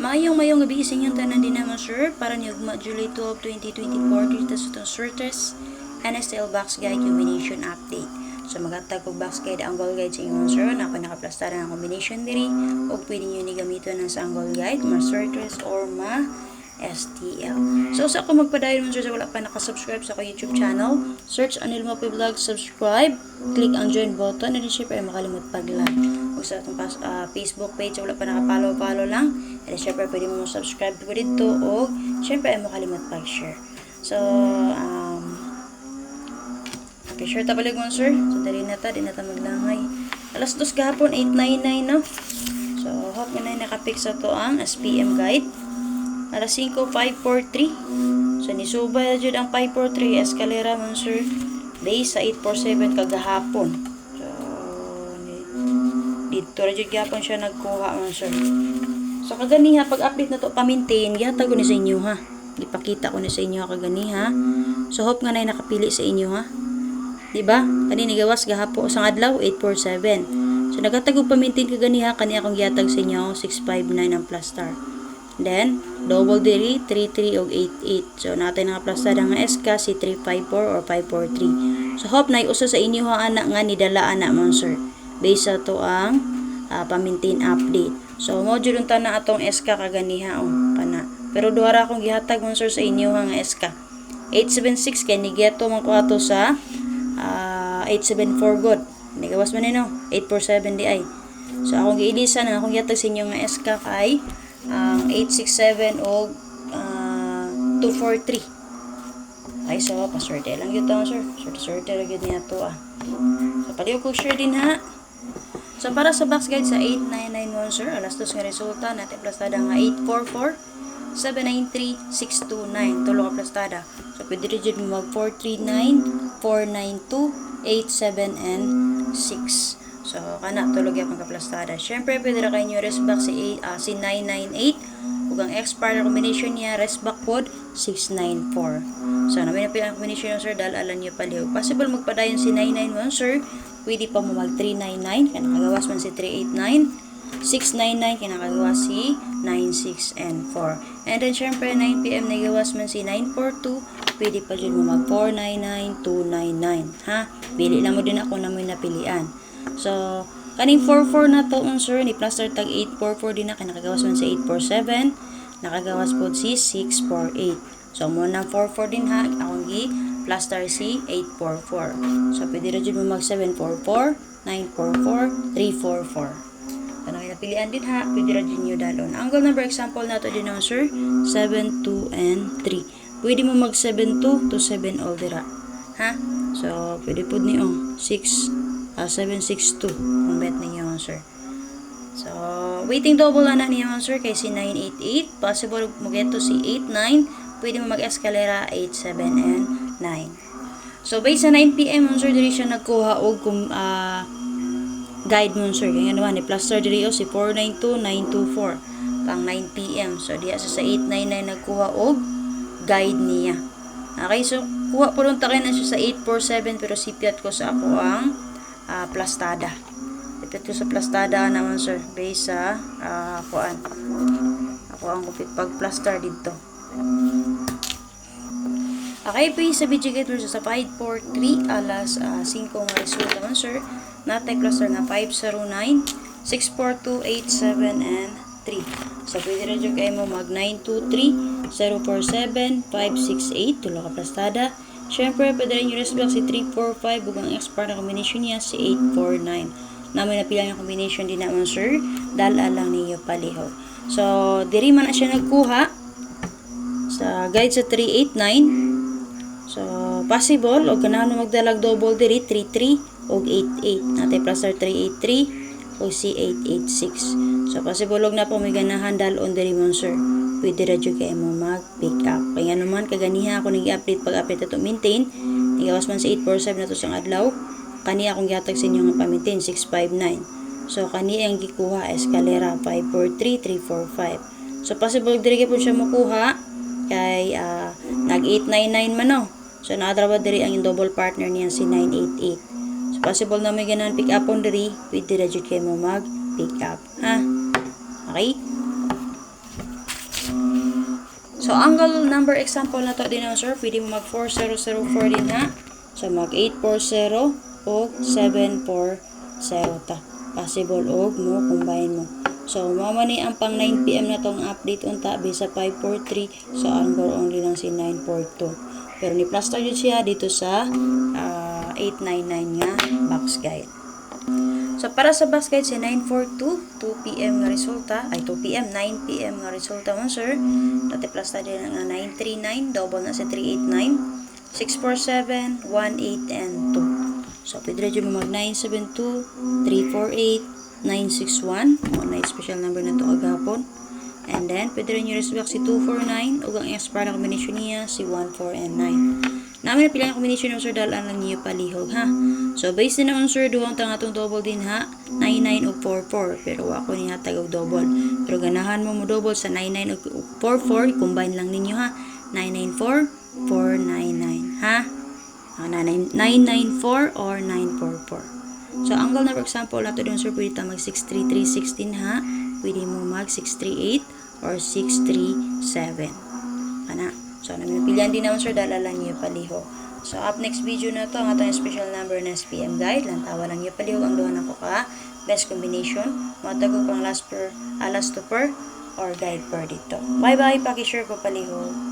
Mayong gabi sa inyong tanan din naman sir para niyugma July 12, 2024 dito sa itong Surters NSL Box Guide Combination Update. So magatag og box guide angle guide sa inyong sir na nakaplastar ng combination diri o pwede nyo ni gamiton ng sa angle guide, ma Surters or ma STL. So sa ako magpadayon sir sa wala pa nakasubscribe sa ako YouTube channel, search Anil Mopi Vlog, subscribe, click ang join button, and syempre ay makalimot pag-like. Kung sa atong Facebook page wala pa nakapollow lang, and syempre pwede mo subscribe po dito o syempre ay makalimot pag-share. So okay, sure ta balik mo sir. So dali na ta, di na ta maglangay. Alas 2 gahapon 8:99 no. So hope na nakapik sa to ang SPM guide. Alas 5:543. So nisubay jud ang 543 eskalera man sir. Base sa 847 kagahapon. So dito ra jud gyapon siya nagkuha man sir. So kaganiha pag-update na to pa-maintain, gihatag ko ni sa inyo ha. Ipakita ko ni sa inyo kaganiha. So hope nga nay nakapili sa inyo ha. Diba? Kanini gawas gahapon sang adlaw 847. So nagatag og pa-maintain kaganiha kani akong gihatag sa inyo 659 ang plus star. Then, double diri, 33 og 88. So, natin nga plastada nga SK si 354 or 543. So, hope na usa sa inyo ang anak nga nidala anak mo, sir. Based sa to ang pa-maintain update. So, module unta na atong SK kaganiha, kana. Pero duha akong gihatag mo, sir, sa inyo nga SK. 876 kay nigeto man ko ato sa 874 god. Nigawas man no, 847 di ay. So, akong giilisan na akong gihatag sa inyo nga SK kay 867 o 243. Ay, so, paswerte lang yun ito, sir. Swerte lang yun niya ito, So, paliw ko share din, ha. So, para sa box guide sa 8991, sir, alas 2 nga resulta, natin plastada nga 844, 793, 629. Tulong ka plastada. So, pwede rin mag 439, 492, 87, and 6. So, kana tulog yung pagkaplastada. Siyempre, pwede na kayo nyo restback si 998. Huwag ang expire combination niya, restback code 694. So, namin na ang combination nyo, sir, dahil alam nyo paliw. Possible magpadayon si 991, sir. Pwede pa mo mag 399. Kinakagawas man si 389. 699. Kinakagawas si 96 and 4. And then, siyempre, 9pm nagawas man si 942. Pwede pa dyan mo mag 499, 299. Ha? Pili na mo din ako na may napilian. So, kaning 44 na to sir, ni plaster tag 844 din na, nakagawas man sa 847, nakagawas po si 648. So, muna 44 din ha, akong plaster si 844. So, pwede rin mo mag 744, 944, 344. Ano yung napilian din ha, pwede rin nyo dalon. Angle number example na to din sir, 7, 2, and 3. Pwede mo mag 7, 2 to 7 all dira. Ha? So, pwede po niyo 762 ang bet ninyo, sir. So, waiting double na niyo, sir, kay si 988. Possible mo get to si 89. Pwede mo mag-escalera 87 and 9. So, based sa 9pm, sir, diri siya nagkuha og guide mo, sir. Kaya naman, i-plaster diri si 492924 pang 9pm. So, diya sa 899 nagkuha og guide niya. Okay, so, kuha po rin takin na siya sa 847 pero sipiat ko sa ako ang plastada. Ipit ko sa plastada naman, sir, based sa ako ang kupit pag-plaster dito. Okay, please sa video guide sa 543 alas 5 nga resulta naman, sir. Natay plaster na 509, 642, 87, and 3. So, pwede rin dyan kayo mo mag 923, 047, 568, tulo ka plastada. Siyempre, pwede rin yung restback si 345, bugang expire na combination niya si 849. Namin napilang yung combination din naman, sir, dahil alang niyo paliho. So, diri man na siya nagkuha sa guide sa 389. So, possible, o ganahan mo magdalag double diri, 33 o 88. Natay plaster 383 o si 886. So, possible og na po may ganahan dahil on diri mo, sir. Pwede radyo kayo mo mag-pick up. Kaya naman, kaganiha ako nag-update pag-update na to maintain. Igawas man sa 847 na to siyang adlaw. Kani akong gihatag sa inyo nga pa-maintain, 659. So, kani ang gikuha, escalera, 543, 345. So, possible diri po siya makuha. Kay, nag-899 man no. So, naadrawa diri ang double partner niya si 988. So, possible na may ganahan pick up on diri. Pwede radyo kayo mo mag-pick up. Ha? Okay? So, angle number example na to din sir, pwede mo mag 4004 din ha. So, mag 840 o 740 ta. Possible og mo combine mo. So, mamani ang pang 9 PM na tong update unta bisa 543. So, angle only lang si 942. Pero ni plus yun siya dito sa 899 nga box guide. So, para sa box guide si 942, 2 PM nga resulta, ay 2 PM, 9 PM nga resulta mo, sir. Dati plus tayo nga 939, double na sa 389, 647, 18, and 2. So, pwede rin mo mag 972, 348, 961, mga special number na ito agapon. And then, pwede rin yung resback si 249, ug ang expire na combination niya si 14 and 9. Namin na pila yung combination ng sir, dalaan lang niyo palihog, ha? So, base din naman sir, duwang tangatong double din, ha? 99 o 44, pero ako niya tagag double. Pero ganahan mo mo double sa 99 o 44, combine lang ninyo, ha? 994, 499, ha? 994 or 944. So, angle na for example, nato din sir, pwede ta mag 63316, ha? Pwede mo mag 638 or 637. Kana. So, napilihan din naman sir, dalalan niyo paliho. So, up next video na to, ang atong special number na SPM guide. Lantawa lang niyo paliho ang duha na ko ka. Best combination. Matagog pang last to per or guide per dito. Bye-bye. Paki-share ko paliho.